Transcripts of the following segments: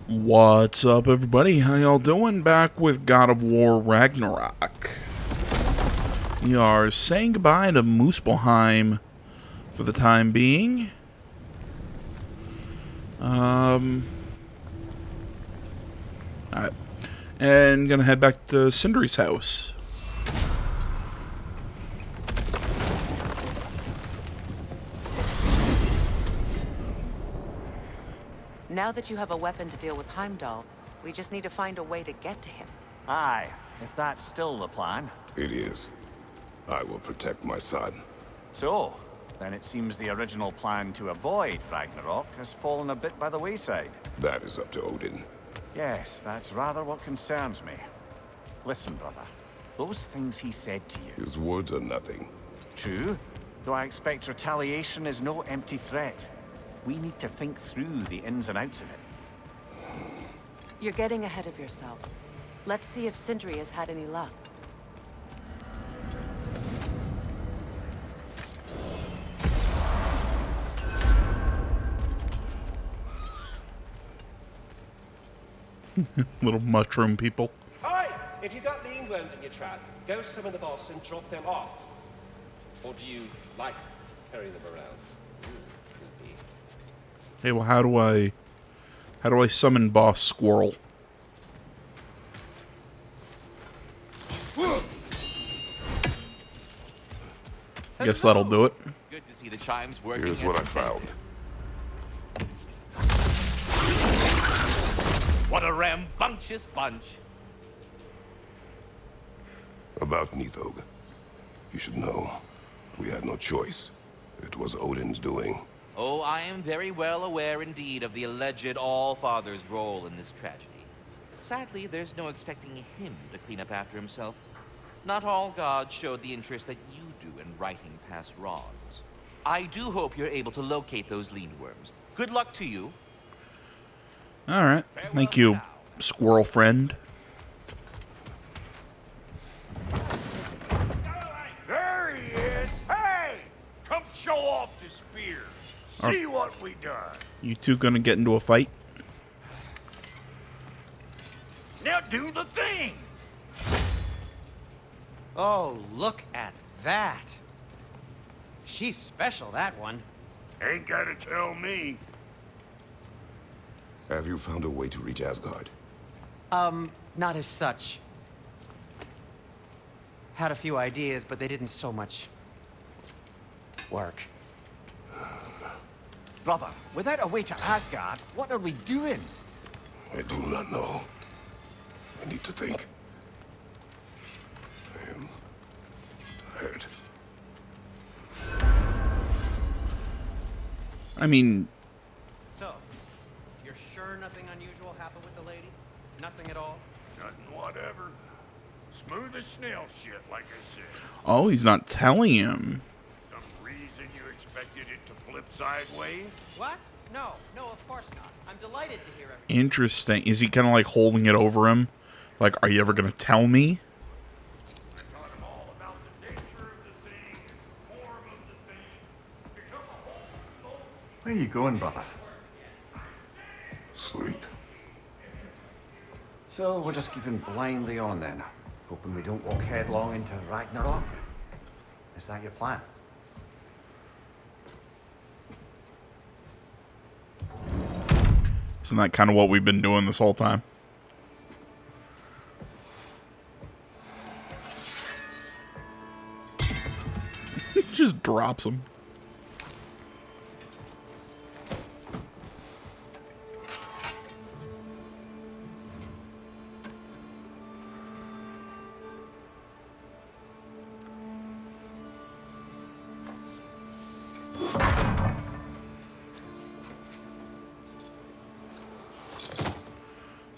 What's up, everybody? How y'all doing? Back with God of War Ragnarok. We are saying goodbye to Muspelheim for the time being. Alright. And gonna head back to Sindri's house. Now that you have a weapon to deal with Heimdall, we just need to find a way to get to him. Aye, if that's still the plan. It is. I will protect my son. So, then it seems the original plan to avoid Ragnarok has fallen a bit by the wayside. That is up to Odin. Yes, that's rather what concerns me. Listen, brother. Those things he said to you. His words are nothing. True, though I expect retaliation is no empty threat. We need to think through the ins and outs of it. You're getting ahead of yourself. Let's see if Sindri has had any luck. Little mushroom people. Hi! If you got mealworms in your trap, go summon the boss and drop them off. Or do you like carrying them around? Creepy. Hey, well, how do I summon Boss Squirrel? Guess that'll do it. Good to see the chimes working. Here's what I found. What a rambunctious bunch. About Nithog. You should know. We had no choice. It was Odin's doing. Oh, I am very well aware indeed of the alleged All-Father's role in this tragedy. Sadly, there's no expecting him to clean up after himself. Not all gods showed the interest that you do in righting past wrongs. I do hope you're able to locate those lean worms. Good luck to you. Alright. Thank you, squirrel friend. There he is! Hey! Come show off the spear. See what we done. You two gonna get into a fight? Now do the thing! Oh, look at that. She's special, that one. Ain't gotta tell me. Have you found a way to reach Asgard? Not as such. Had a few ideas, but they didn't so much work. Brother, without a way to Asgard, what are we doing? I do not know. I need to think. I am tired. I mean, So, you're sure nothing unusual happened with the lady? Nothing at all? Nothing whatever. Smooth as snail shit, like I said. oh, he's not telling him. Some reason you expected it to flip sideways? What? No, of course not. I'm delighted to hear everything. Interesting. Is he kind of like holding it over him? Like, are you ever gonna tell me? I taught him all about the nature of the thing, form of the thing, become a whole soul. Where are you going, brother? Sleep. So, we're just keeping blindly on then, hoping we don't walk headlong into Ragnarok. Is that your plan? Isn't that kind of what we've been doing this whole time? Just drops him.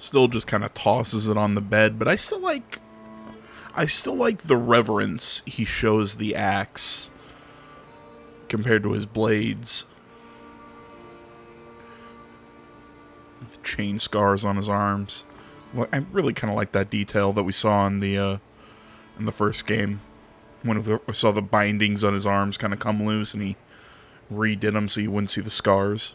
Still just kind of tosses it on the bed, but I still like the reverence he shows the axe compared to his blades. The chain scars on his arms. Well, I really kind of like that detail that we saw in the first game when we saw the bindings on his arms kind of come loose, and he redid them so you wouldn't see the scars.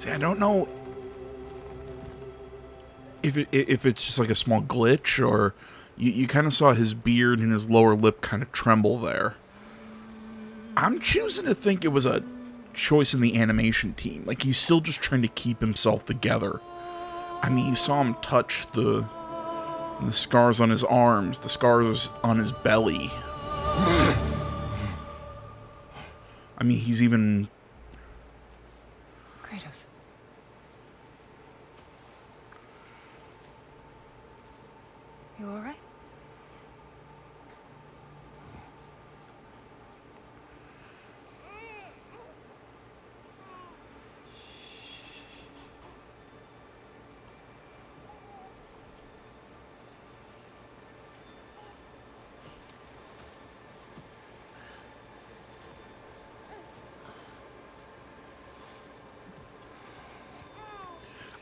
See, I don't know if it's just like a small glitch, or you kind of saw his beard and his lower lip kind of tremble there. I'm choosing to think it was a choice in the animation team. Like, he's still just trying to keep himself together. I mean, you saw him touch the scars on his arms, the scars on his belly. I mean, he's even... Kratos. You alright?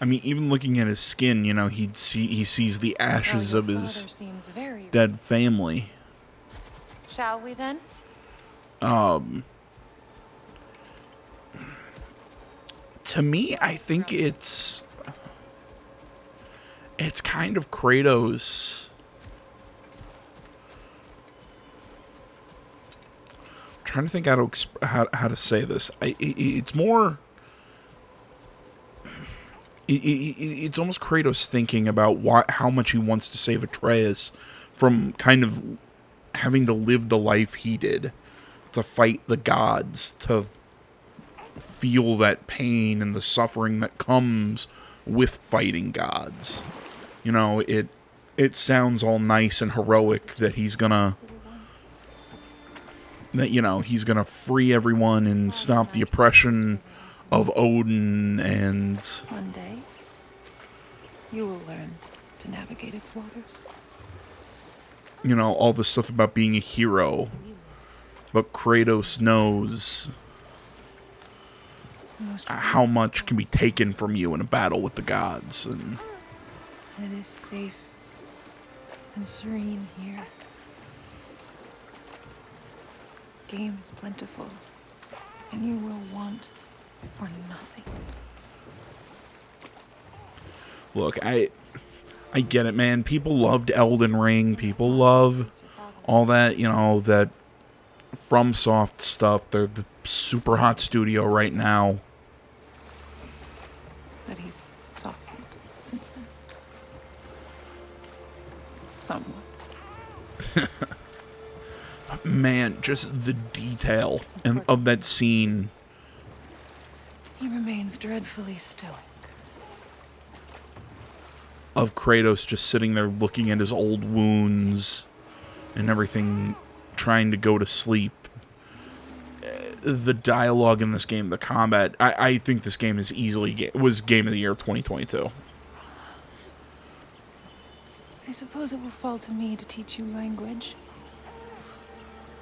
I mean, even looking at his skin, you know, he sees the ashes of his Seems very dead family. Shall we then? To me, I think it's kind of Kratos. I'm trying to think how to say this. It's more. It's almost Kratos thinking about how much he wants to save Atreus from kind of having to live the life he did, to fight the gods, to feel that pain and the suffering that comes with fighting gods. You know, it sounds all nice and heroic that he's gonna free everyone and stop the oppression of Odin, and One day, you will learn to navigate its waters. you know, all the stuff about being a hero. But Kratos knows how much can be taken from you in a battle with the gods. And It is safe and serene here. Game is plentiful, and you will want for nothing. look, I get it, man. People loved Elden Ring. People love all that, you know, that FromSoft stuff. They're the super hot studio right now. But he's softened since then. Somewhat. Man, just the detail of that scene. He remains dreadfully stoic. Of Kratos just sitting there looking at his old wounds and everything, trying to go to sleep. The dialogue in this game, the combat, I think this game is was Game of the Year 2022. I suppose it will fall to me to teach you language.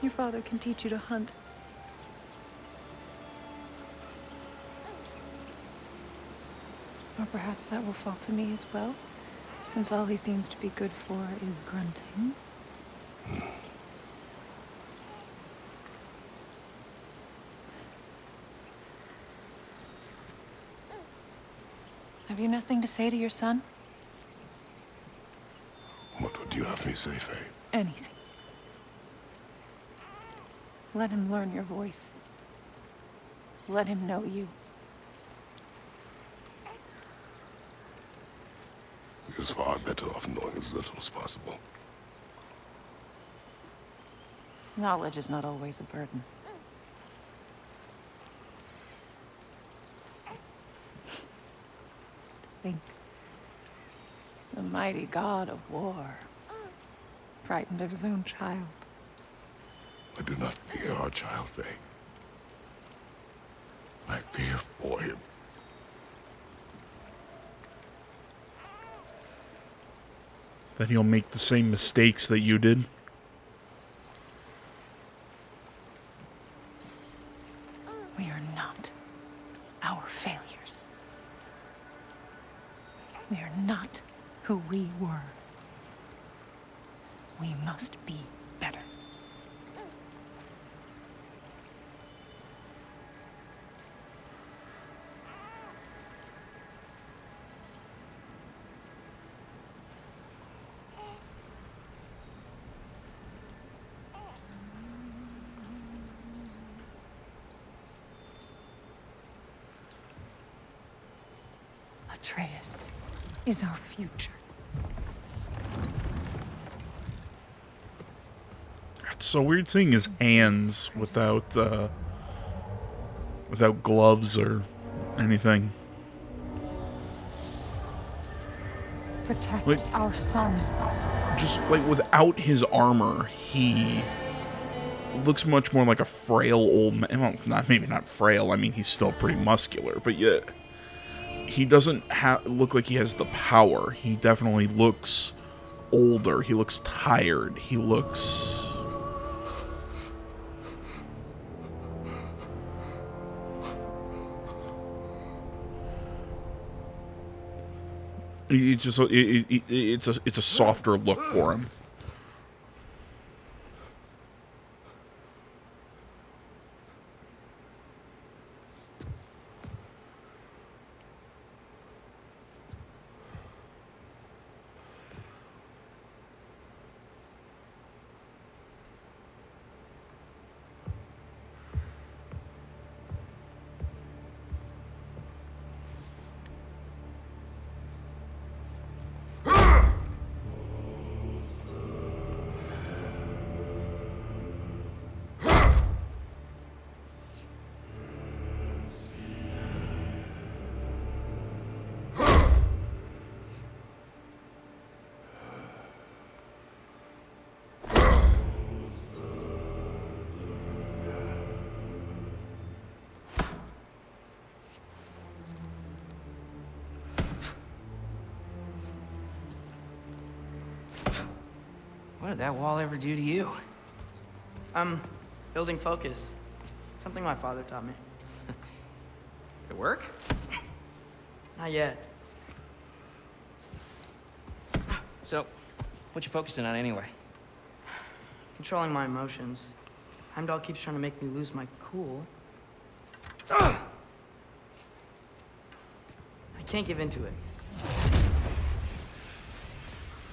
Your father can teach you to hunt. Or perhaps that will fall to me as well, since all he seems to be good for is grunting. Have you nothing to say to your son? What would you have me say, Faye? Anything. Let him learn your voice. Let him know you. He is far better off knowing as little as possible. Knowledge is not always a burden. Think. The mighty God of War, frightened of his own child. I do not fear our child, Faye. I fear for him. That he'll make the same mistakes that you did. We are not our failures. We are not who we were. We must be better. Atreus is our future. It's so weird seeing his hands without gloves or anything. Protect Like- our son. Just like without his armor, he looks much more like a frail old man. Well, maybe not frail. I mean, he's still pretty muscular, but yet he doesn't look like he has the power. He definitely looks older. He looks tired. He looks. It's just it's a softer look for him. What did that wall ever do to you? Building focus. Something my father taught me. It work? Not yet. So, what you focusing on anyway? Controlling my emotions. Heimdall keeps trying to make me lose my cool. I can't give into it.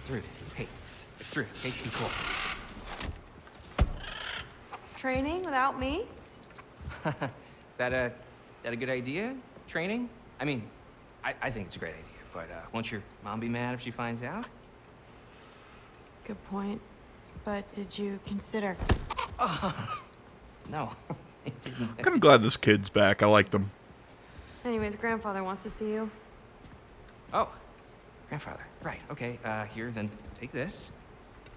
Thrud, hey. It's Thrud. Hey, be cool. Training without me? That a good idea? Training? I mean, I think it's a great idea, but won't your mom be mad if she finds out? Good point. But did you consider? No, it didn't. I'm kind of glad this kid's back. I like them. Anyways, grandfather wants to see you. Oh, grandfather. Right, okay. Here, then take this.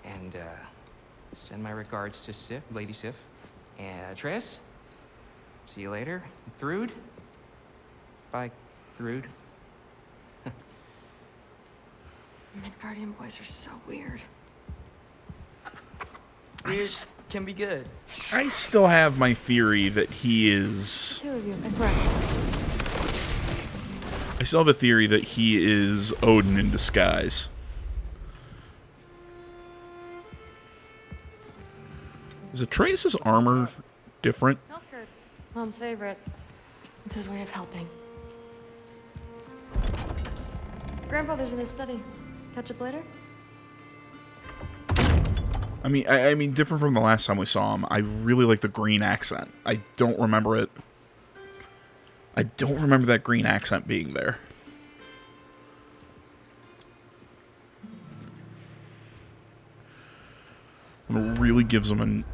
And, send my regards to Sif, Lady Sif. And, Tris? See you later. Thrud? Bye, Thrud. Midgardian boys are so weird. Weird can be good. I still have my theory that he is. Two of you, I swear. I still have a theory that he is Odin in disguise. Is Atreus' armor different? Milkert. Mom's favorite. It's his way of helping. Grandfather's in his study. Catch up later? I mean, different from the last time we saw him. I really like the green accent. I don't remember it. I don't remember that green accent being there. And it really gives him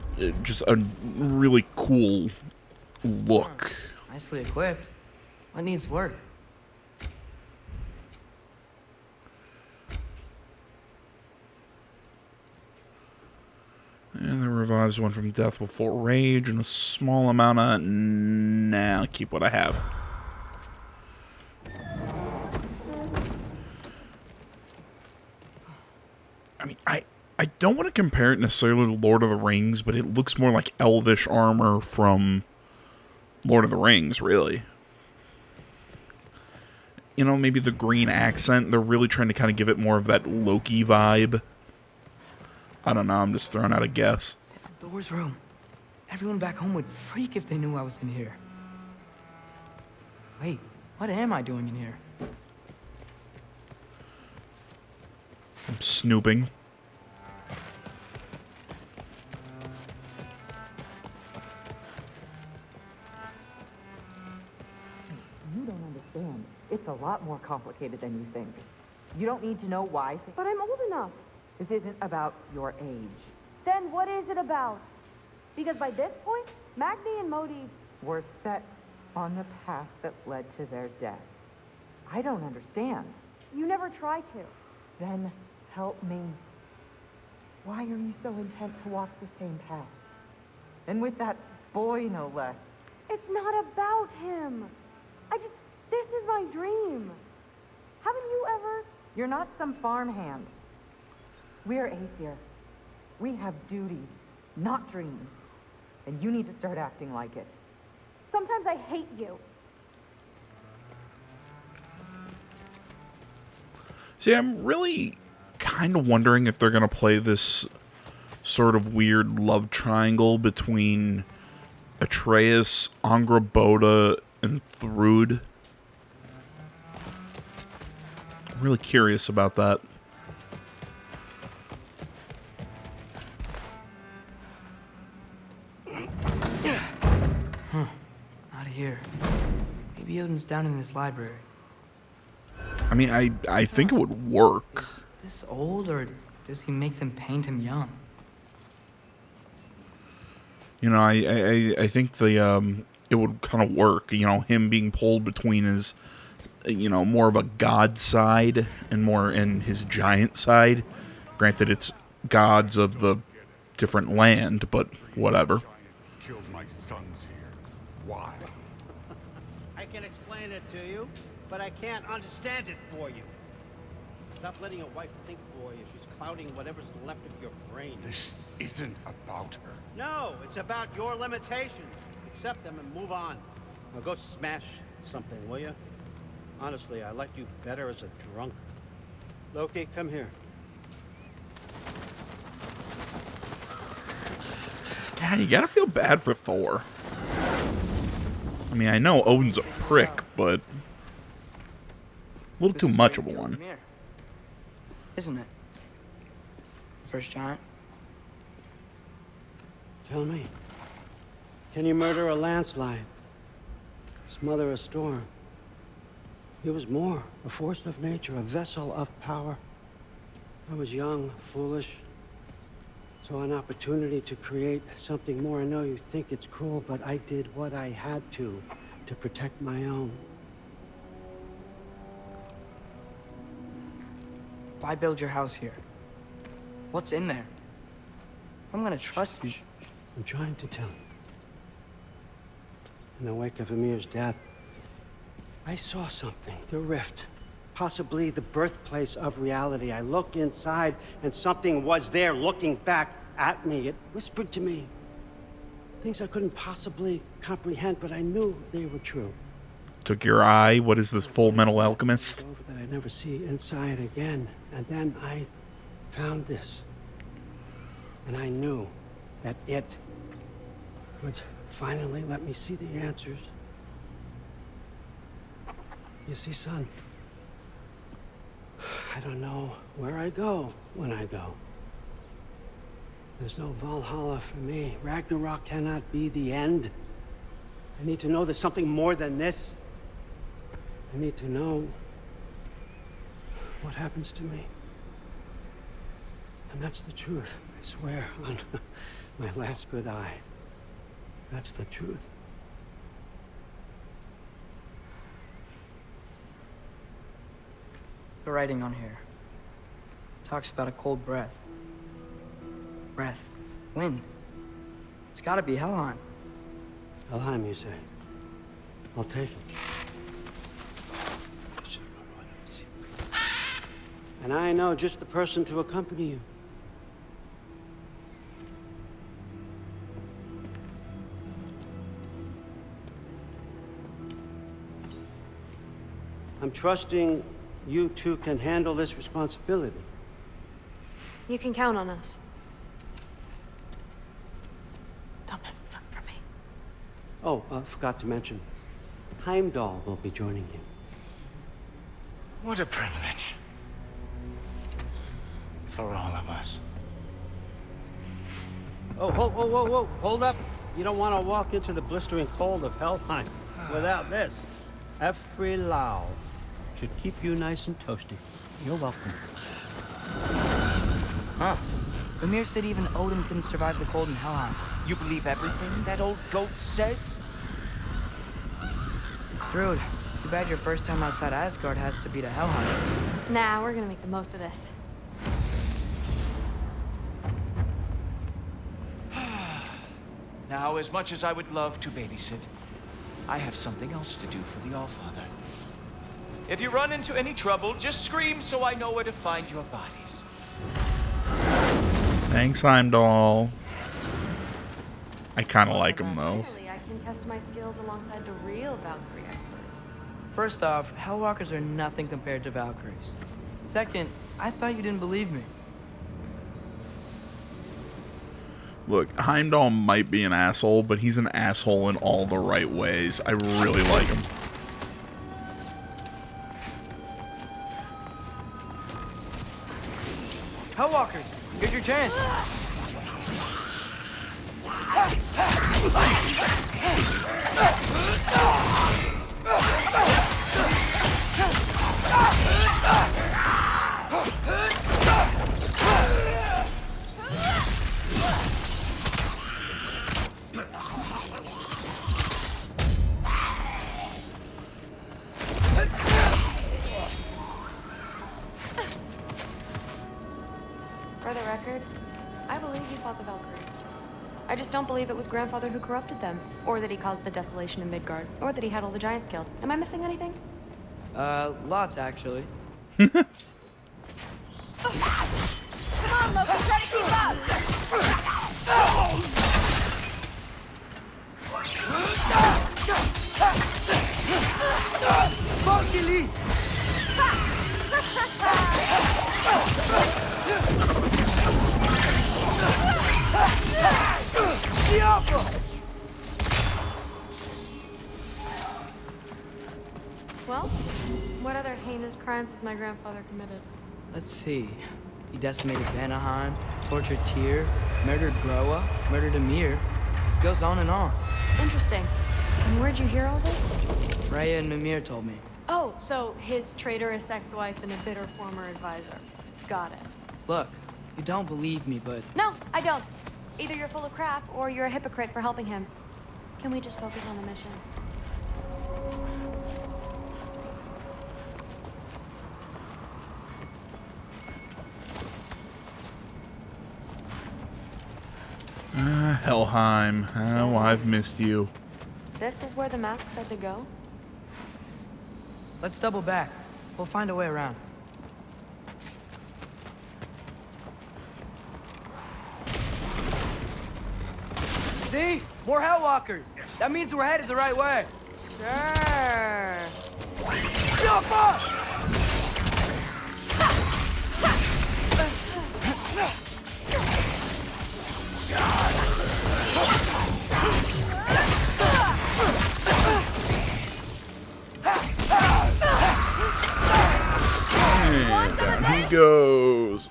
just a really cool look. Nicely equipped. What needs work? And that revives one from death before rage and a small amount of... Nah, I'll keep what I have. I mean, I don't want to compare it necessarily to Lord of the Rings, but it looks more like elvish armor from Lord of the Rings, really. You know, maybe the green accent, they're really trying to kind of give it more of that Loki vibe. I don't know, I'm just throwing out a guess. Thor's room. Everyone back home would freak if they knew I was in here. Wait, what am I doing in here? I'm snooping. You don't understand. It's a lot more complicated than you think. You don't need to know why. But I'm old enough. This isn't about your age. Then what is it about? Because by this point, Magni and Modi... Were set on the path that led to their death. I don't understand. You never try to. Then help me. Why are you so intent to walk the same path? And with that boy, no less. It's not about him. This is my dream. Haven't you ever? You're not some farmhand. We're Aesir. We have duties, not dreams. And you need to start acting like it. Sometimes I hate you. See, I'm really kind of wondering if they're going to play this sort of weird love triangle between Atreus, Angrboda, and Thrud. I'm really curious about that. Not here. Maybe Odin's down in his library. I mean, I think it would work. Is this old, or does he make them paint him young? You know, I think it would kind of work. You know, him being pulled between his, you know, more of a god side and more in his giant side. Granted, it's gods of the different land, but whatever. Killed my sons here. Why? I can explain it to you, but I can't understand it for you. Stop letting your wife think for you. She's clouding whatever's left of your brain. This isn't about her. No, it's about your limitations. Accept them and move on. Now go smash something, will you? Honestly, I liked you better as a drunk. Loki, come here. God, you gotta feel bad for Thor. I mean, I know Odin's a prick, but a little too much of a one. Isn't it? First giant. Tell me, can you murder a landslide? Smother a storm? He was more, a force of nature, a vessel of power. I was young, foolish, saw an opportunity to create something more. I know you think it's cruel, but I did what I had to protect my own. Why build your house here? What's in there? I'm gonna trust you. I'm trying to tell you. In the wake of Emir's death, I saw something, the rift, possibly the birthplace of reality. I looked inside, and something was there looking back at me. It whispered to me things I couldn't possibly comprehend, but I knew they were true. Took your eye. What is this, Full Metal Alchemist? That I'd never see inside again. And then I found this. And I knew that it would finally let me see the answers. You see, son, I don't know where I go when I go. There's no Valhalla for me. Ragnarok cannot be the end. I need to know there's something more than this. I need to know what happens to me. And that's the truth, I swear, on my last good eye. That's the truth. The writing on here talks about a cold breath. Breath. Wind. It's gotta be Helheim. Helheim, you say? I'll take it. And I know just the person to accompany you. I'm trusting you two can handle this responsibility. You can count on us. Don't mess this up for me. Oh, forgot to mention, Heimdall will be joining you. What a privilege. For all of us. Oh, whoa, hold up. You don't want to walk into the blistering cold of Helheim without this. Efri Lau, should keep you nice and toasty. You're welcome. Huh. Ymir said even Odin couldn't survive the cold in Helheim. You believe everything that old goat says? Thrud, too bad your first time outside Asgard has to be to Helheim. Nah, we're gonna make the most of this. Now, as much as I would love to babysit, I have something else to do for the Allfather. If you run into any trouble, just scream so I know where to find your bodies. Thanks, Heimdall. I kind of like him, though. Finally, I can test my skills alongside the real Valkyrie expert. First off, Hellwalkers are nothing compared to Valkyries. Second, I thought you didn't believe me. Look, Heimdall might be an asshole, but he's an asshole in all the right ways. I really like him. Hellwalkers, here's your chance. For the record, I believe he fought the Valkyries. I just don't believe it was Grandfather who corrupted them, or that he caused the desolation in Midgard, or that he had all the giants killed. Am I missing anything? Lots actually. Come on, Loki, try to keep up! Valkyrie! Well, what other heinous crimes has my grandfather committed? Let's see. He decimated Vanaheim, tortured Tyr, murdered Groa, murdered Ymir. Goes on and on. Interesting. And where'd you hear all this? Freya and Ymir told me. Oh, so his traitorous ex-wife and a bitter former advisor. Got it. Look, you don't believe me, but No, I don't. Either you're full of crap, or you're a hypocrite for helping him. Can we just focus on the mission? Helheim. Oh, I've missed you. This is where the mask said to go? let's double back. We'll find a way around. See? More Hellwalkers. That means we're headed the right way. Sure. Jump up! And down he goes.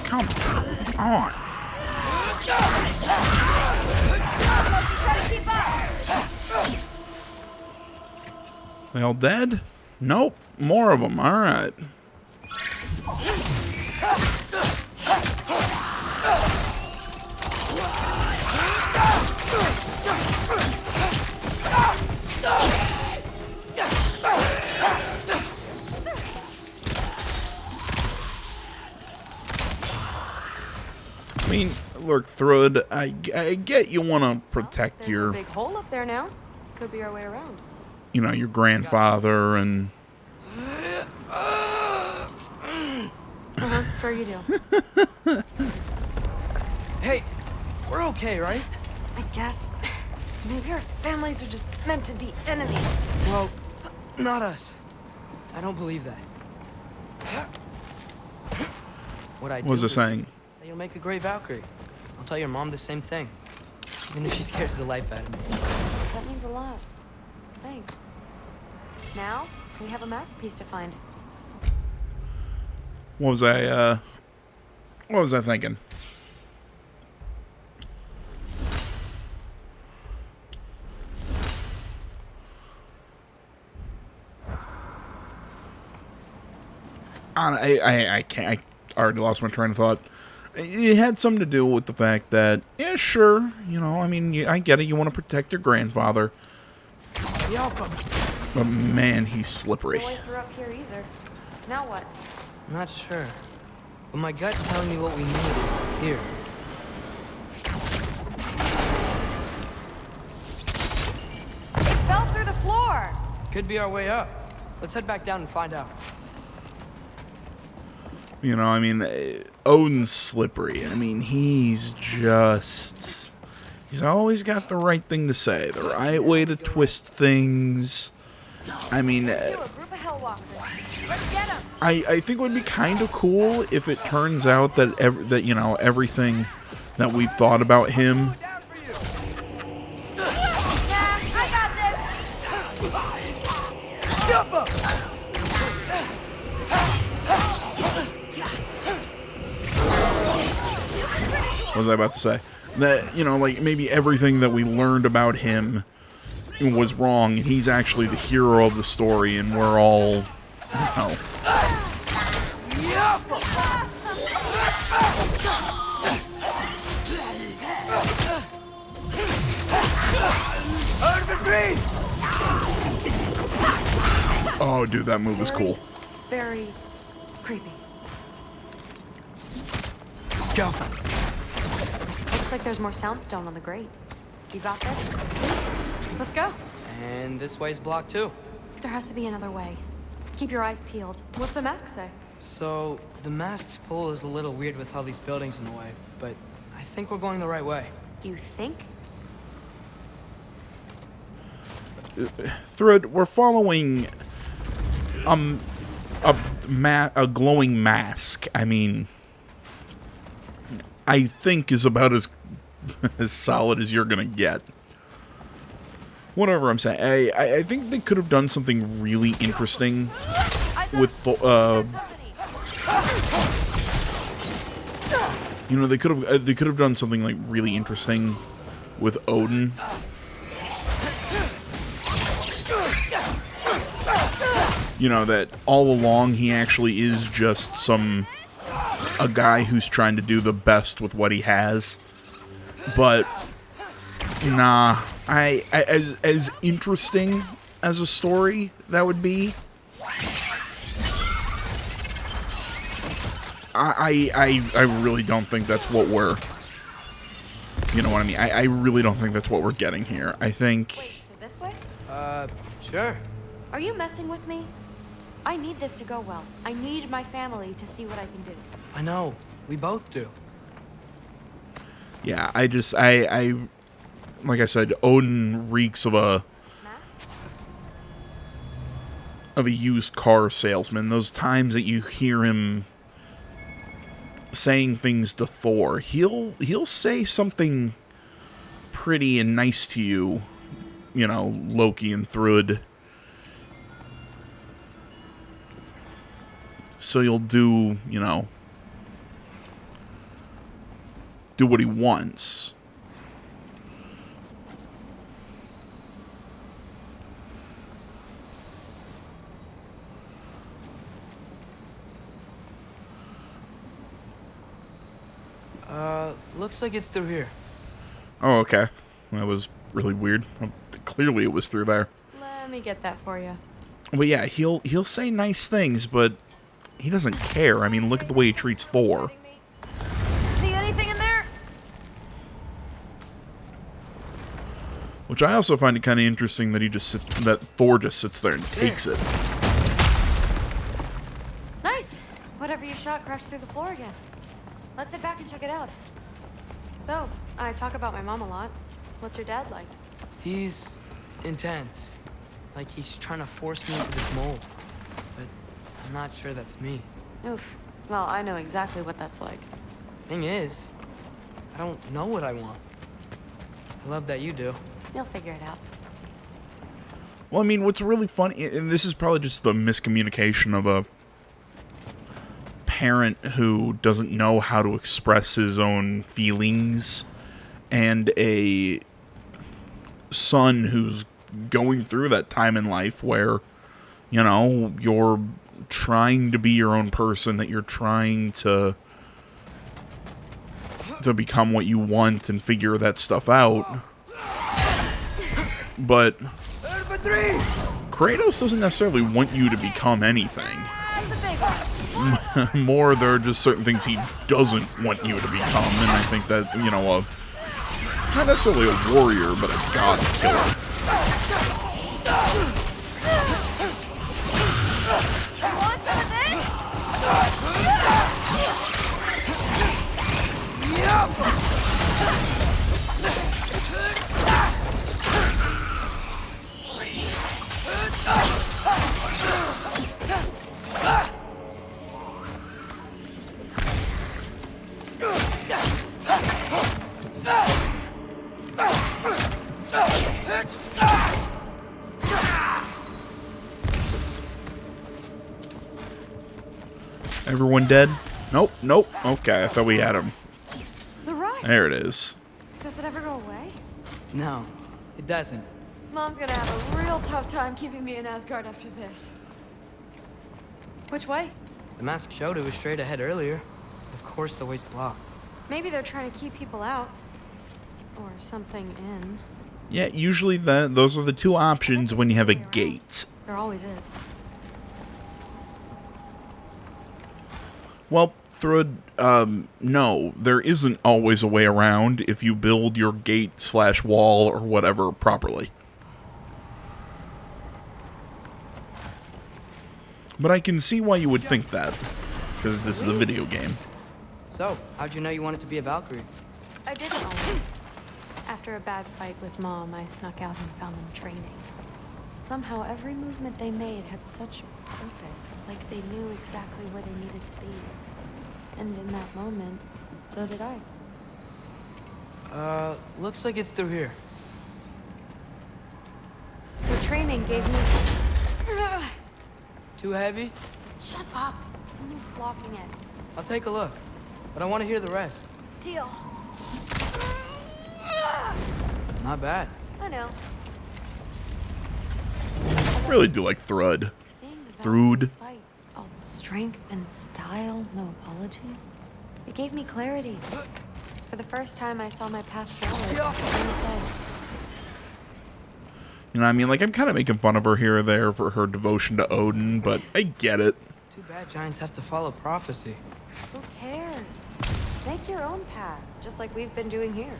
Come on. They all dead? Nope. More of them. All right. I mean, look, Thrud, I get you want to protect There's your, a big hole up there now. Could be our way around. you know, your grandfather and... Sure you do. Hey, we're okay, right? I guess. Maybe our families are just meant to be enemies. Well, not us. I don't believe that. What I do What was it saying? say you'll make a great Valkyrie. I'll tell your mom the same thing. Even if she scares the life out of me. That means a lot. Thanks. Now, we have a masterpiece to find. What was I thinking? I can't. I already lost my train of thought. It had something to do with the fact that, yeah, sure, you know, I mean, I get it. You want to protect your grandfather. But man, he's slippery. No way through up here either. Now what? I'm not sure. But my gut's telling me what we need is here. It fell through the floor! Could be our way up. Let's head back down and find out. You know, I mean, Odin's slippery. I mean, he's always got the right thing to say, the right way to twist things. I mean, I think it would be kind of cool if it turns out that you know, everything that we've thought about him. What was I about to say? That, you know, like, maybe everything that we learned about him was wrong, and he's actually the hero of the story, and we're all, you know. Oh, dude, that move is cool. Very creepy. Go. Looks like there's more soundstone on the grate. You got this? Let's go. And this way's blocked too. There has to be another way. Keep your eyes peeled. What's the mask say? So, the mask's pull is a little weird with all these buildings in the way, but I think we're going the right way. You think? Through it, we're following a glowing mask. I mean, I think is about as solid as you're gonna get. Whatever I'm saying, I think they could have done something really interesting with you know, they could have done something like really interesting with Odin. You know, that all along he actually is just a guy who's trying to do the best with what he has. But nah, as interesting as a story that would be, I really don't think that's what we're, you know what I mean? I really don't think that's what we're getting here. I think. Wait, so this way? Sure. Are you messing with me? I need this to go well. I need my family to see what I can do. I know. We both do. Yeah, I like I said, Odin reeks of a used car salesman. Those times that you hear him saying things to Thor, he'll say something pretty and nice to you, you know, Loki and Thrud. So you'll do, you know, do what he wants. Looks like it's through here. Oh, okay. That was really weird. Clearly it was through there. Let me get that for you. But yeah, he'll say nice things, but he doesn't care. I mean, look at the way he treats Thor. See anything in there? Which I also find it kind of interesting that that Thor just sits there and takes it. Nice. Whatever you shot crashed through the floor again. Let's head back and check it out. So, I talk about my mom a lot. What's your dad like? He's intense. Like he's trying to force me into this mold. But I'm not sure that's me. Oof. Well, I know exactly what that's like. Thing is, I don't know what I want. I love that you do. You'll figure it out. Well, I mean, what's really funny, and this is probably just the miscommunication of a parent who doesn't know how to express his own feelings, and a son who's going through that time in life where, you know, you're trying to be your own person, that you're trying to become what you want and figure that stuff out. But Kratos doesn't necessarily want you to become anything. More, there are just certain things he doesn't want you to become, and I think that, you know, not necessarily a warrior, but a god killer. Everyone dead? Nope, nope. Okay, I thought we had him. The ride. There it is. Does it ever go away? No, it doesn't. Mom's gonna have a real tough time keeping me in Asgard after this. Which way? The mask showed it was straight ahead earlier. Of course the way's blocked. Maybe they're trying to keep people out. Or something in. Yeah, usually those are the two options when you have a gate. There always is. Well, Thrud, no, there isn't always a way around if you build your gate/wall or whatever properly. But I can see why you would think that, because this is a video game. So, how'd you know you wanted to be a Valkyrie? I didn't know. After a bad fight with Mom, I snuck out and found them training. Somehow, every movement they made had such purpose, like they knew exactly where they needed to be. And in that moment, so did I. Looks like it's through here. So training gave me... Too heavy? Shut up! Something's blocking it. I'll take a look, but I want to hear the rest. Deal. Not bad. I know. I really do like Thrud. Thrud. All strength and style, no apologies. It gave me clarity. For the first time, I saw my path forward. You know what I mean? Like, I'm kind of making fun of her here or there for her devotion to Odin, but I get it. Too bad giants have to follow prophecy. Who cares? Make your own path, just like we've been doing here.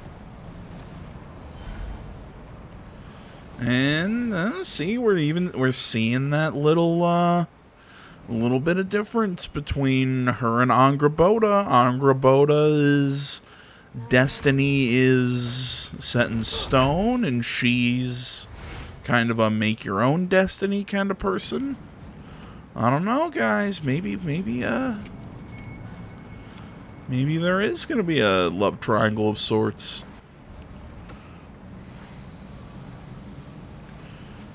And see, we're seeing that little bit of difference between her and Angrboda. Angrboda's destiny is set in stone, and she's kind of a make your own destiny kind of person. I don't know, guys. Maybe there is gonna be a love triangle of sorts.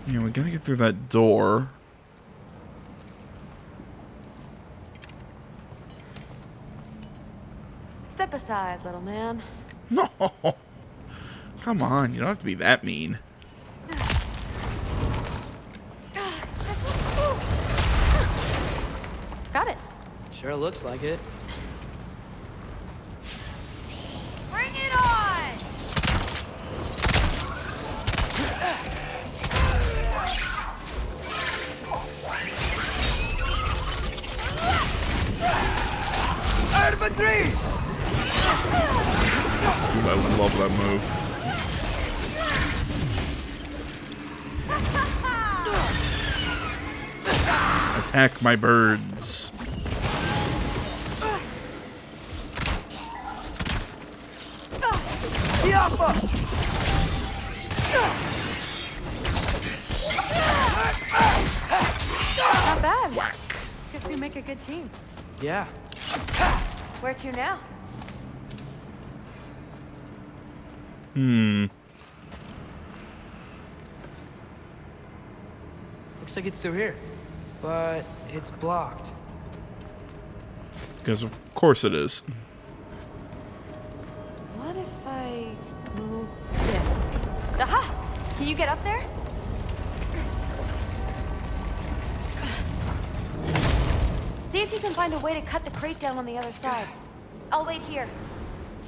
Yeah, we gotta get through that door. Step aside, little man. No! Come on, you don't have to be that mean. Got it. Sure looks like it. Bring it on! Ooh, I love that move. Attack my birds. Not bad. Guess we make a good team. Yeah. Where to now? Looks like it's through here, but it's blocked. Because of course it is. What if I move this? Aha! Can you get up there? See if you can find a way to cut the crate down on the other side. I'll wait here.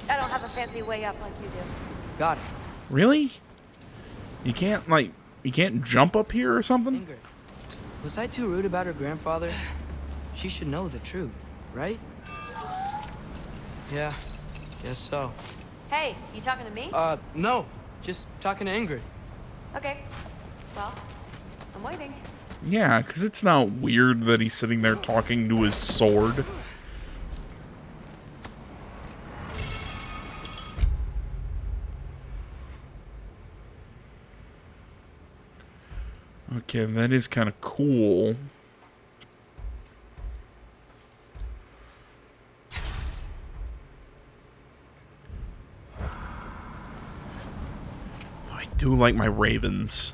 I don't have a fancy way up like you do. Got it. Really? You can't, like, you can't jump up here or something? Ingrid, was I too rude about her grandfather? She should know the truth, right? Yeah, guess so. Hey, you talking to me? No. Just talking to Ingrid. Okay. Well, I'm waiting. Yeah, because it's not weird that he's sitting there talking to his sword. Okay, that is kind of cool. I do like my ravens.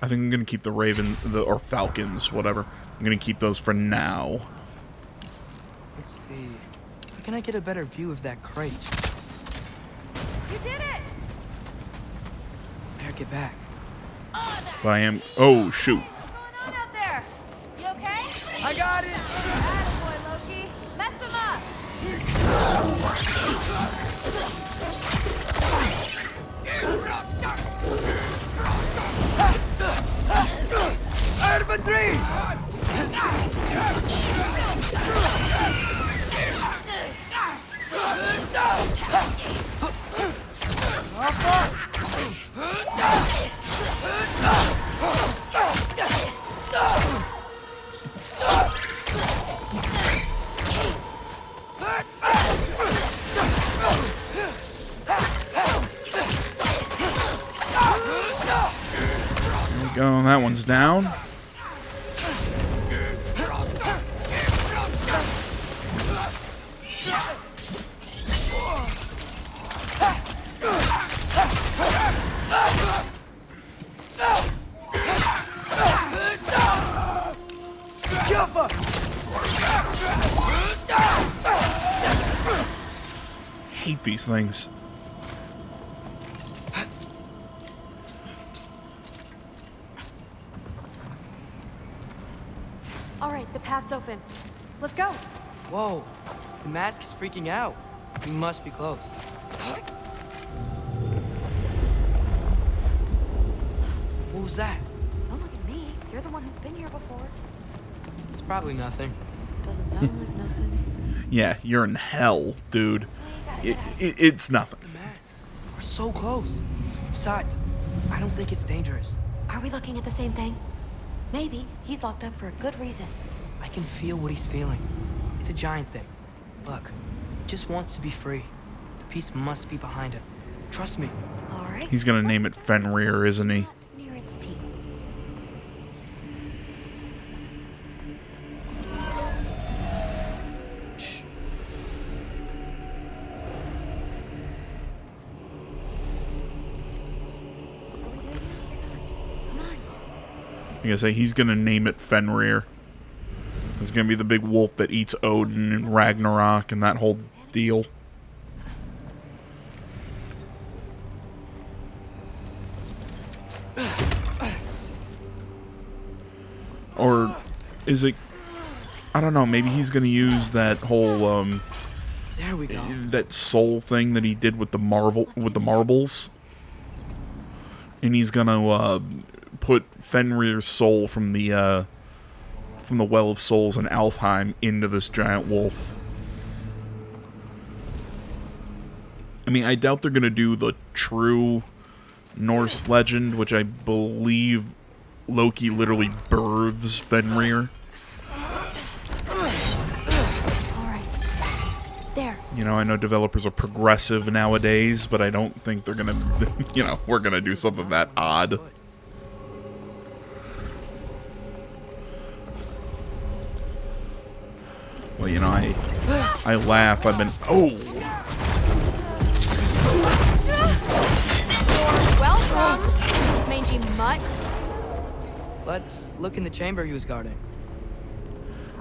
I think I'm gonna keep the raven, or falcons, whatever. I'm gonna keep those for now. Let's see. How can I get a better view of that crate? You did it! Better get back. But I am. Oh shoot! What's going on out there? You okay? I got it! Attaboy, Loki. Mess him up! There we go. That one's down. Hate these things. All right, the path's open. Let's go. Whoa. The mask is freaking out. We must be close. What was that? Don't look at me. You're the one who's been here before. It's probably nothing. Doesn't sound like nothing. Yeah, you're in hell, dude. It's nothing. The mask. We're so close. Besides, I don't think it's dangerous. Are we looking at the same thing? Maybe. He's locked up for a good reason. I can feel what he's feeling. It's a giant thing. Look, he just wants to be free. The peace must be behind him. Trust me. All right. He's gonna name it Fenrir, isn't he? Not near its teeth. Shh. What are we doing? Come on. I'm gonna say he's gonna name it Fenrir. It's gonna be the big wolf that eats Odin and Ragnarok and that whole deal. Or is it? I don't know. Maybe he's gonna use that whole There we go. that soul thing that he did with the marbles, and he's gonna put Fenrir's soul from the Well of Souls in Alfheim into this giant wolf. I mean, I doubt they're gonna do the true Norse legend, which I believe Loki literally births Fenrir. All right. There. You know, I know developers are progressive nowadays, but I don't think they're gonna, you know, we're gonna do something that odd. Well, you know, I laugh. I've been... Oh! Let's look in the chamber he was guarding.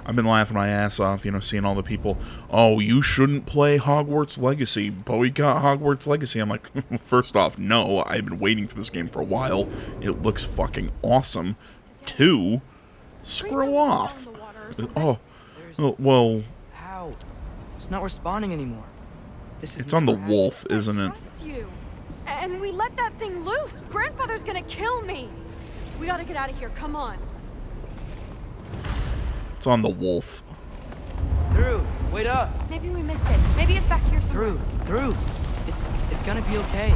I've been laughing my ass off, you know, seeing all the people, oh, you shouldn't play Hogwarts Legacy, boycott Hogwarts Legacy. I'm like, first off, no, I've been waiting for this game for a while. It looks fucking awesome. 2, screw off. Oh, well... How? It's not responding anymore. This is it's on the wolf, isn't it? Trust you. And we let that thing loose. Grandfather's gonna kill me. We gotta get out of here. Come on. It's on the wolf. Through. Wait up. Maybe we missed it. Maybe it's back here somewhere. Through. It's gonna be okay.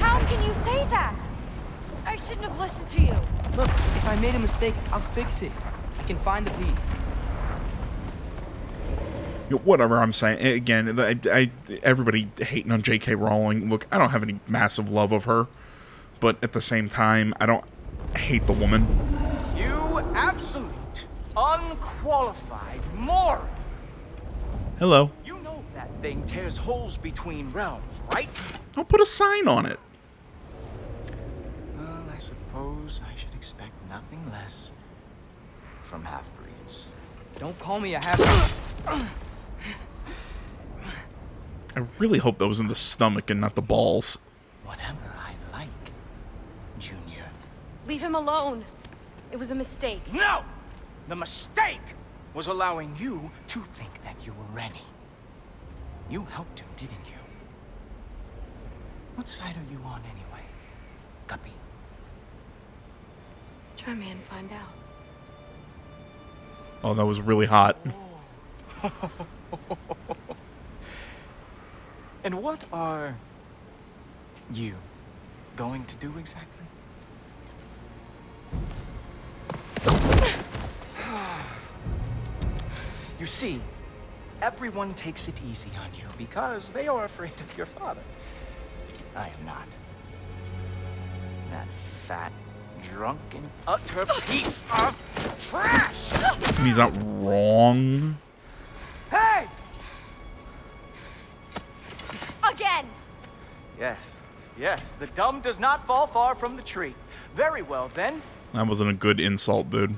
How can you say that? I shouldn't have listened to you. Look, if I made a mistake, I'll fix it. I can find the piece. Whatever I'm saying. Again, everybody hating on J.K. Rowling. Look, I don't have any massive love of her. But at the same time, I don't hate the woman. You absolute, unqualified moron! Hello. You know that thing tears holes between realms, right? I'll put a sign on it. Well, I suppose I should expect nothing less from half-breeds. Don't call me a half... I really hope that was in the stomach and not the balls. Whatever I like, Junior. Leave him alone. It was a mistake. No! The mistake was allowing you to think that you were ready. You helped him, didn't you? What side are you on anyway, Guppy? Try me and find out. Oh, that was really hot. And what are you going to do exactly? You see, everyone takes it easy on you because they are afraid of your father. I am not. That fat, drunken, utter piece of trash! He's not wrong. Hey! Again! Yes, the dumb does not fall far from the tree. Very well, then. That wasn't a good insult, dude.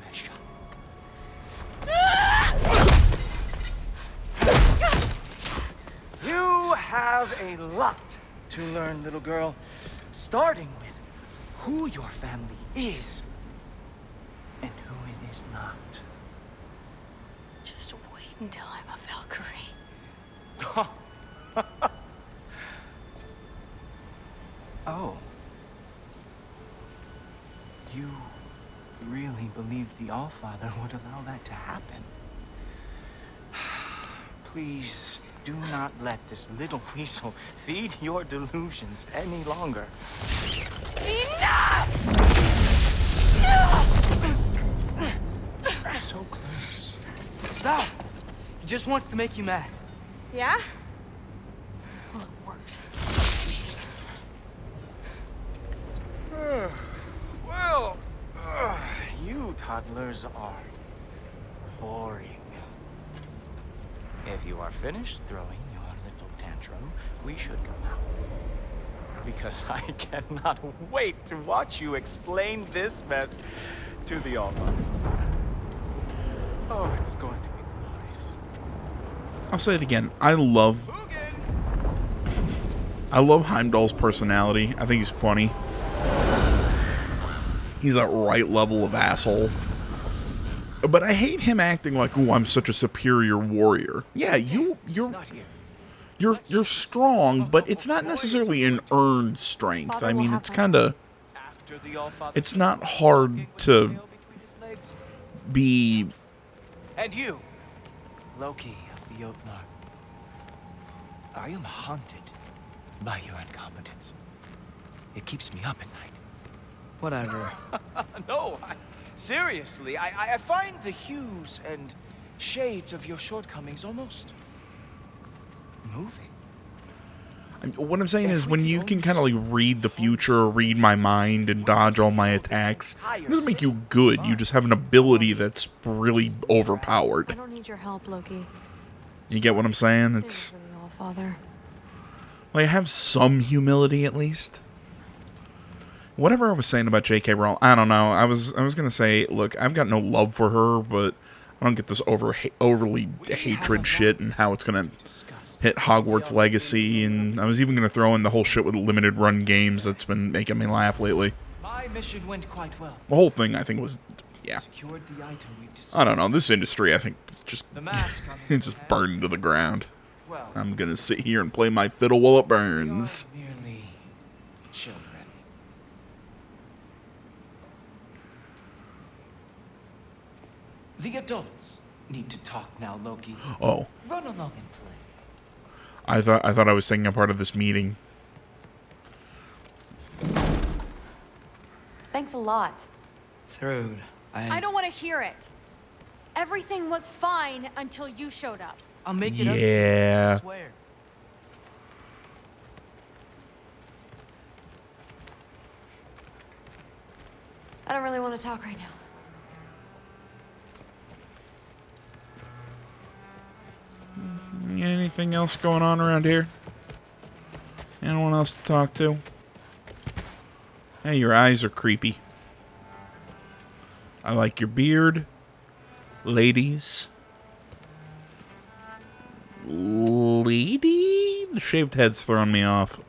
You have a lot to learn, little girl. Starting with who your family is and who it is not. Just wait until I'm a Valkyrie. Oh. You really believed the Allfather would allow that to happen? Please do not let this little weasel feed your delusions any longer. Enough! So close. Stop! He just wants to make you mad. Yeah? Well, it worked. Well, you toddlers are boring. If you are finished throwing your little tantrum, we should go now. Because I cannot wait to watch you explain this mess to the Allfather. Oh, it's going to be glorious. I'll say it again. I love Heimdall's personality. I think he's funny. He's that right level of asshole. But I hate him acting like, "Ooh, I'm such a superior warrior." Yeah, you're strong, but it's not necessarily an earned strength. I mean, it's kind of, it's not hard to be. And you, Loki of the Jotnar, I am haunted by your incompetence. It keeps me up at night. Whatever. No, seriously, I find the hues and shades of your shortcomings almost moving. What I'm saying is, when you can kind of like read the future, read my mind, and dodge all my attacks, it doesn't make you good. You just have an ability that's really overpowered. I don't need your help, Loki. You get what I'm saying? It's Father. like, have some humility at least. whatever I was saying about J.K. Rowling, I don't know. I was gonna say, look, I've got no love for her, but I don't get this overly hatred shit and how it's gonna hit Hogwarts Legacy, and I was even gonna throw in the whole shit with limited run games that's been making me laugh lately. My mission went quite well. The whole thing, I think, was, yeah. Secured the item we've discussed. I don't know. This industry, I think, it's just The mask on the it's just burned to the ground. Well, I'm gonna sit here and play my fiddle while it burns. we are merely children. The adults need to talk now, Loki. Oh, Run along and play. I thought I was taking a part of this meeting. Thanks a lot. Thrud, I don't want to hear it. Everything was fine until you showed up. I'll make it up to you, Yeah. I swear. I don't really want to talk right now. Anything else going on around here? Anyone else to talk to? Hey, your eyes are creepy. I like your beard. Ladies. Lady? The shaved head's throwing me off.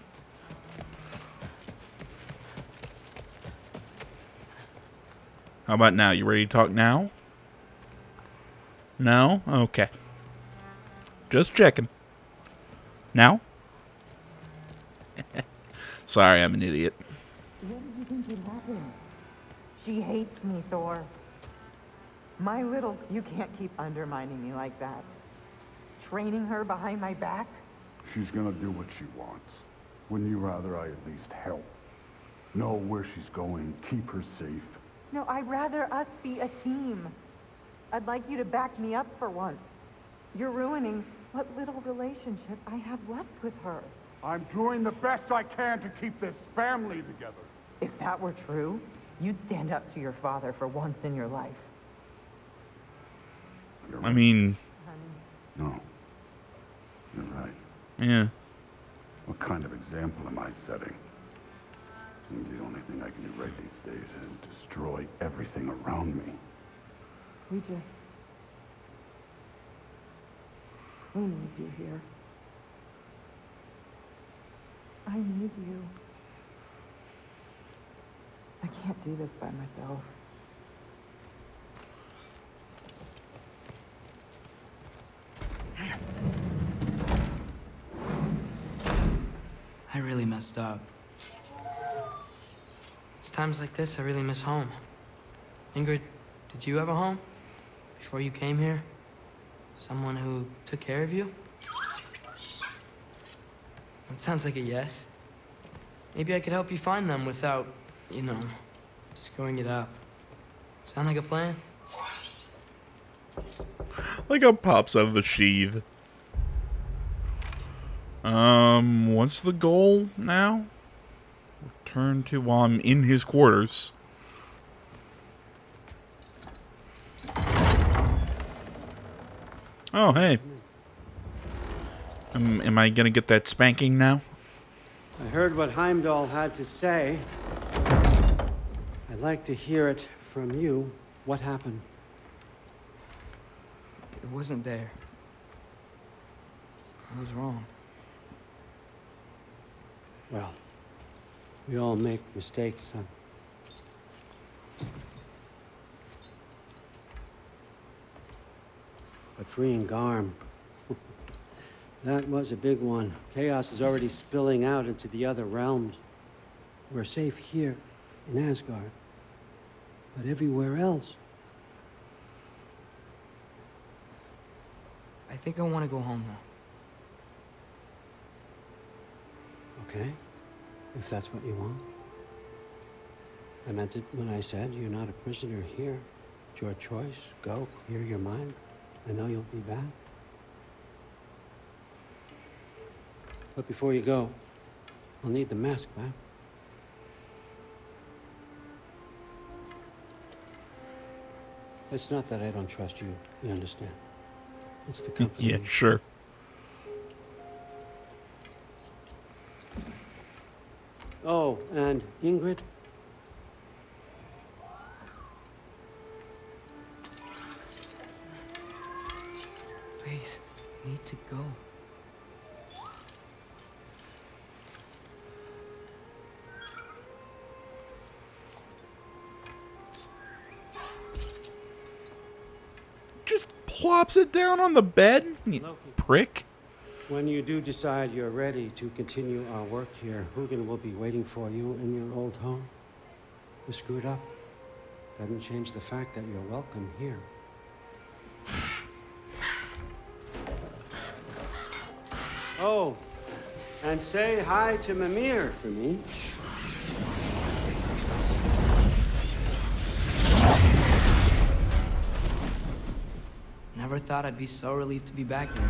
How about now? You ready to talk now? No? Okay. Just checking. Now? Sorry, I'm an idiot. What do you think would happen? She hates me, Thor. My little... You can't keep undermining me like that. Training her behind my back? She's gonna do what she wants. Wouldn't you rather I at least help? Know where she's going, keep her safe? No, I'd rather us be a team. I'd like you to back me up for once. You're ruining what little relationship I have left with her. I'm doing the best I can to keep this family together. If that were true, you'd stand up to your father for once in your life. I mean, No. You're right. yeah. What kind of example am I setting? Seems the only thing I can do right these days is destroy everything around me. We need you here. I need you. I can't do this by myself. I really messed up. It's times like this I really miss home. Ingrid, did you have a home before you came here? Someone who took care of you? It sounds like a yes. Maybe I could help you find them without, you know, screwing it up. Sound like a plan? Like how pops out of the sheath. What's the goal now? Return to while I'm in his quarters. Oh, hey. Am I gonna get that spanking now? I heard what Heimdall had to say. I'd like to hear it from you. What happened? It wasn't there. I was wrong. Well, we all make mistakes, son. But freeing Garm, that was a big one. Chaos is already spilling out into the other realms. We're safe here in Asgard, but everywhere else. I think I want to go home now. Okay, if that's what you want. I meant it when I said you're not a prisoner here. It's your choice. Go, clear your mind. I know you'll be back. But before you go, I'll need the mask back. It's not that I don't trust you, you understand? It's the company. Yeah, sure. Oh, and Ingrid, need to go. Just plops it down on the bed, you prick. When you do decide you're ready to continue our work here, Hugin will be waiting for you in your old home. You screwed up. Doesn't change the fact that you're welcome here. Oh, and say hi to Mimir for me. Never thought I'd be so relieved to be back here.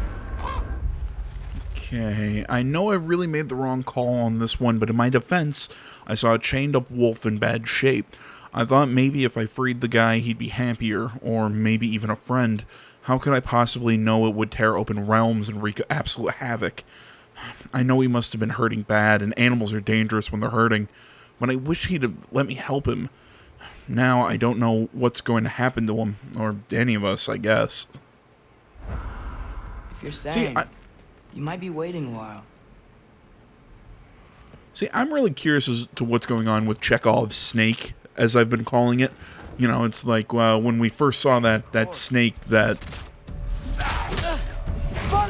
Okay, I know I really made the wrong call on this one, but in my defense, I saw a chained up wolf in bad shape. I thought maybe if I freed the guy, he'd be happier, or maybe even a friend. How could I possibly know it would tear open realms and wreak absolute havoc? I know he must have been hurting bad, and animals are dangerous when they're hurting, but I wish he'd have let me help him. Now I don't know what's going to happen to him, or any of us, I guess. If you're staying, you might be waiting a while. See, I'm really curious as to what's going on with Chekhov's snake, as I've been calling it. You know, it's like when we first saw that snake that...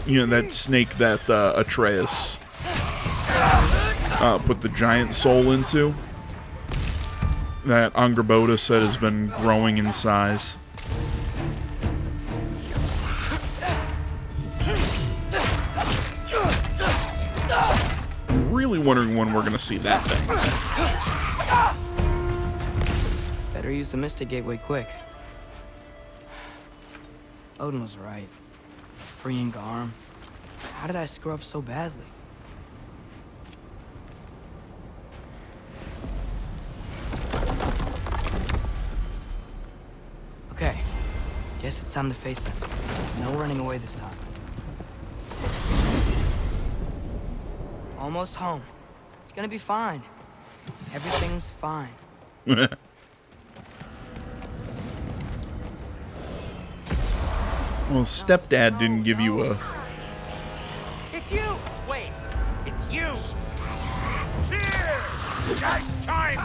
You know, that snake that Atreus put the giant soul into. That Angerboda said has been growing in size. I'm really wondering when we're going to see that thing. Better use the Mystic Gateway quick. Odin was right. Freeing Garm. How did I screw up so badly? Okay. Guess it's time to face it. No running away this time. Almost home. It's gonna be fine. Everything's fine. Well, stepdad didn't give you a... It's you! Wait, it's you! Here! Nice time!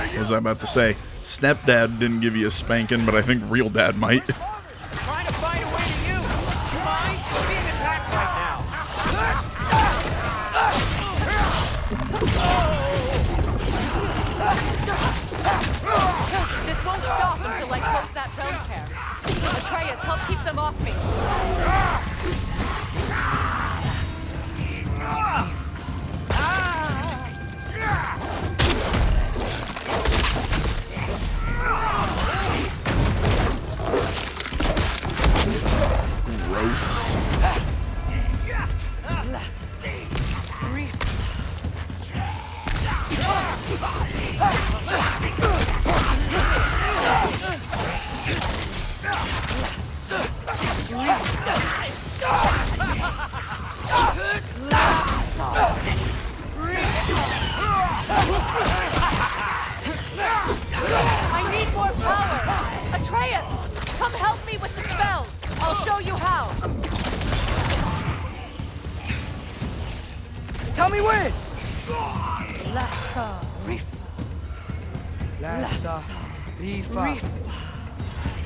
What was I about to say? Stepdad didn't give you a spanking, but I think real dad might. Trying to find a way to you! You mind? We're being attacked right now! This won't stop until I close that realm tear. Atreus, help keep them off me. Gross. I need more power! Atreus, come help me with the spell! I'll show you how! Tell me when! Lassa Rifa. Lassa Rifa.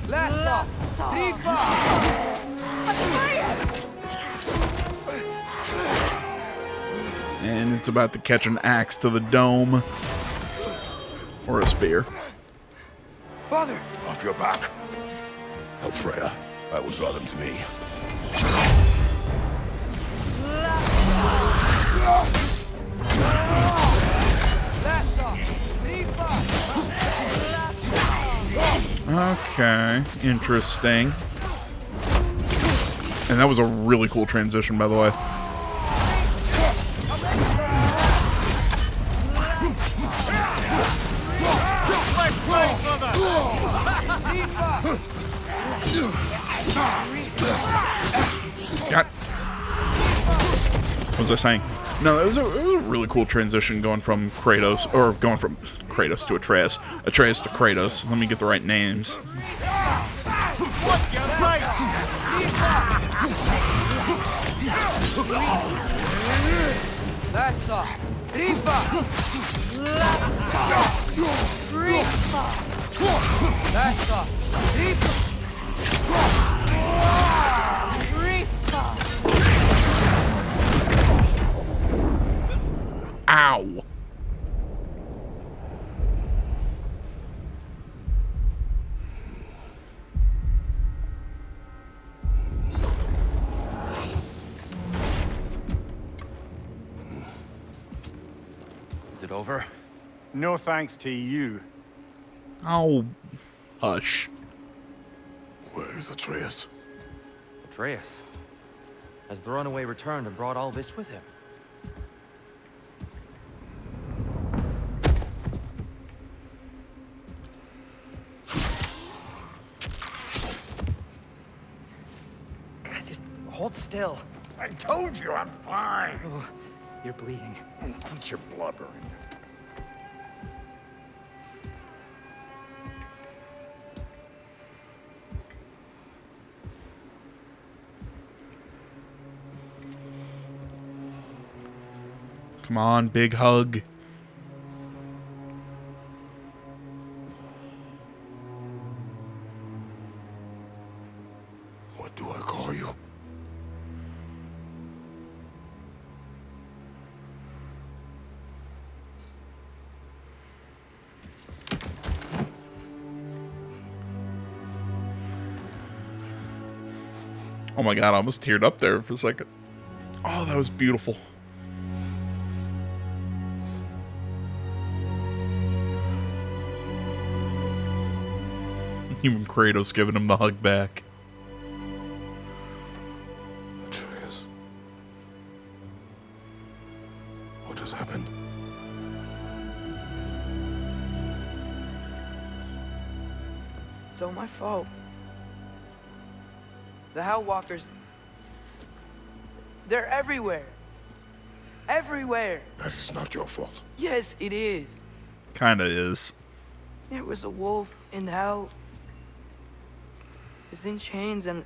Lassa Rifa. Atreus! And it's about to catch an axe to the dome. Or a spear. Father! Off your back. Help Freya. I will draw them to me. Okay, interesting. And that was a really cool transition, by the way. God. What was I saying? No, it was a really cool transition going from Kratos to Atreus. Atreus to Kratos. Let me get the right names. What's your right? Lassa! Rifa! Lassa! Rifa! Lassa! Rifa! Rifa! Ow. Is it over? No thanks to you. Oh, hush. Where is Atreus? Atreus. Has the runaway returned and brought all this with him? Just hold still. I told you I'm fine. Oh, you're bleeding. Quit your blubbering. Come on, big hug. What do I call you? Oh my god, I almost teared up there for a second. Oh, that was beautiful. Even Kratos giving him the hug back. Atreus. What has happened? It's all my fault. The Hell Walkers... They're everywhere. Everywhere. That is not your fault. Yes, it is. Kinda is. There was a wolf in hell. He's in chains and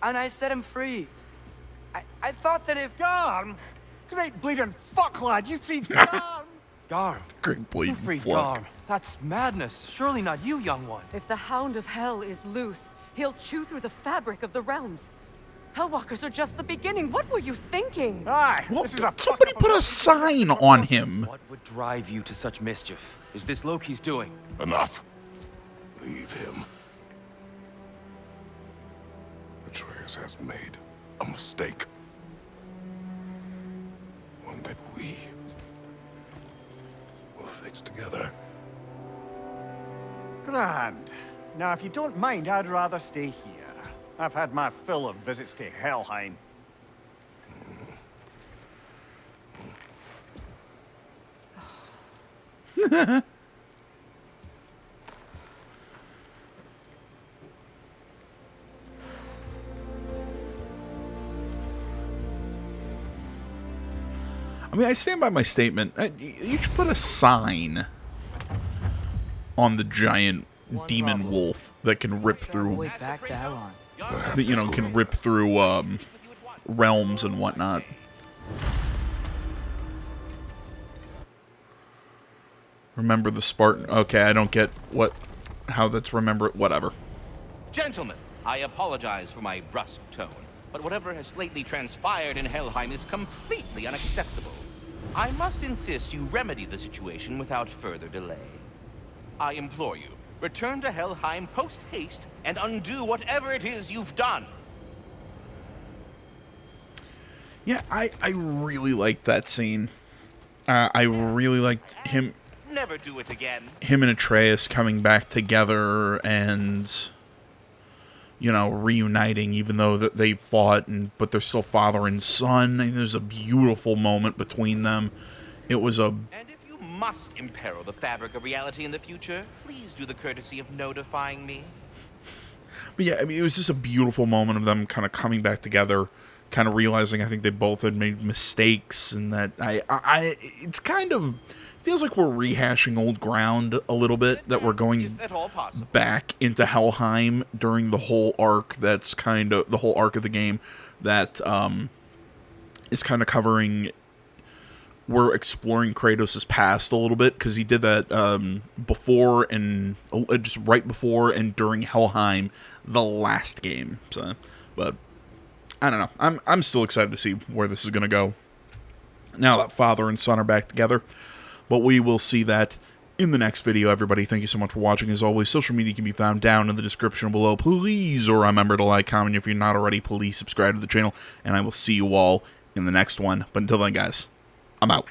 I set him free. I thought that if... Garm! Great bleeding fuck, lad! You freed Garm! Garm! Great bleeding You freed fuck. Garm! That's madness! Surely not you, young one! If the Hound of Hell is loose, he'll chew through the fabric of the realms. Hellwalkers are just the beginning. What were you thinking? Aye! Well, This is a somebody put a sign on him. What would drive you to such mischief? Is this Loki's doing? Enough. Leave him. Atreus has made a mistake. One that we will fix together. Grand. Now, if you don't mind, I'd rather stay here. I've had my fill of visits to Helheim. I mean, I stand by my statement. You should put a sign on the giant demon wolf that can rip through, Way back to Elon. that, you know, can rip through realms and whatnot. Remember the Spartan. Okay, I don't get how that's remember. Whatever. Gentlemen, I apologize for my brusque tone, but whatever has lately transpired in Helheim is completely unacceptable. I must insist you remedy the situation without further delay. I implore you, return to Helheim post-haste and undo whatever it is you've done. Yeah, I really liked that scene. I really liked him Never do it again. and Atreus coming back together and, you know, reuniting, even though that they fought, but they're still father and son. And there's a beautiful moment between them. It was a... And if you must imperil the fabric of reality in the future, please do the courtesy of notifying me. But yeah, I mean, it was just a beautiful moment of them kind of coming back together, kind of realizing I think they both had made mistakes, and that it's kind of feels like we're rehashing old ground a little bit, that we're going If at all possible. back into Helheim during the whole arc that's kind of the whole arc of the game that is kind of covering. We're exploring Kratos' past a little bit, because he did that before and just right before and during Helheim, the last game. So, but I don't know. I'm still excited to see where this is going to go now that father and son are back together. But we will see that in the next video, everybody. Thank you so much for watching. As always, social media can be found down in the description below. Please remember to like, comment. If you're not already, please subscribe to the channel. And I will see you all in the next one. But until then, guys, I'm out.